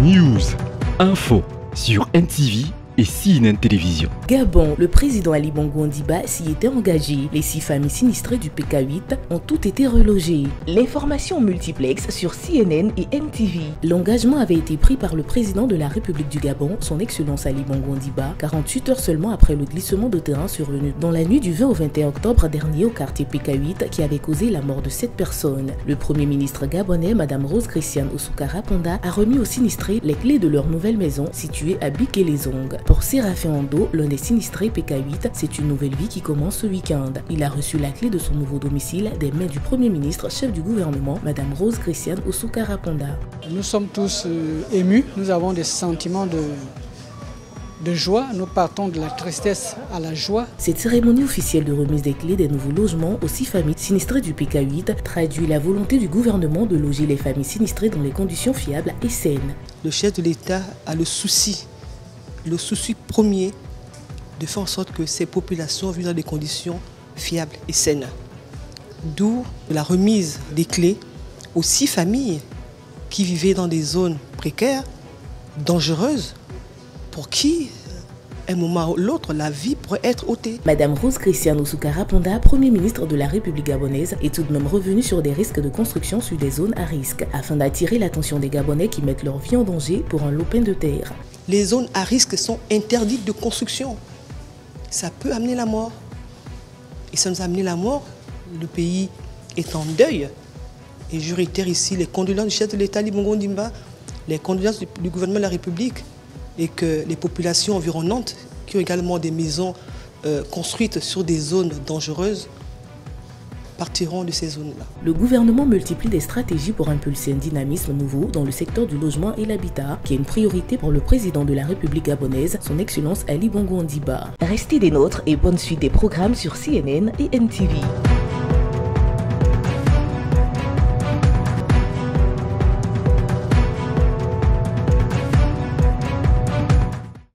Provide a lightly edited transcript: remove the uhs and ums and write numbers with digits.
News, info sur NTV et CNN Télévision. Gabon, le président Ali Bongo Ondimba s'y était engagé. Les 6 familles sinistrées du PK8 ont toutes été relogées. L'information multiplex sur CNN et NTV. L'engagement avait été pris par le président de la République du Gabon, son Excellence Ali Bongo Ondimba, 48 heures seulement après le glissement de terrain survenu dans la nuit du 20 au 21 octobre dernier au quartier PK8 qui avait causé la mort de 7 personnes. Le Premier ministre gabonais, Mme Rose Christiane Osukarapanda, a remis aux sinistrés les clés de leur nouvelle maison située à Biké-les-Ongles. Pour Séraphin Ando, l'un des sinistrés PK8, c'est une nouvelle vie qui commence ce week-end. Il a reçu la clé de son nouveau domicile des mains du Premier ministre, chef du gouvernement, Mme Rose Christiane Osukarapanda. Nous sommes tous émus, nous avons des sentiments de joie, nous partons de la tristesse à la joie. Cette cérémonie officielle de remise des clés des nouveaux logements aux 6 familles sinistrées du PK8 traduit la volonté du gouvernement de loger les familles sinistrées dans les conditions fiables et saines. Le chef de l'État a le souci premier de faire en sorte que ces populations vivent dans des conditions fiables et saines. D'où la remise des clés aux 6 familles qui vivaient dans des zones précaires, dangereuses, pour qui, à un moment ou l'autre, la vie pourrait être ôtée. Madame Rose Christiane Osukarapanda, Premier ministre de la République gabonaise, est tout de même revenue sur des risques de construction sur des zones à risque, afin d'attirer l'attention des Gabonais qui mettent leur vie en danger pour un lopin de terre. Les zones à risque sont interdites de construction. Ça peut amener la mort. Et ça nous a amené la mort. Le pays est en deuil. Et je réitère ici les condoléances du chef de l'État, Ali Bongo Ondimba, les condoléances du gouvernement de la République, et que les populations environnantes, qui ont également des maisons construites sur des zones dangereuses, partiront de ces zones-là. Le gouvernement multiplie des stratégies pour impulser un dynamisme nouveau dans le secteur du logement et l'habitat, qui est une priorité pour le président de la République gabonaise, son Excellence Ali Bongo Ondimba. Restez des nôtres et bonne suite des programmes sur CNN et NTV.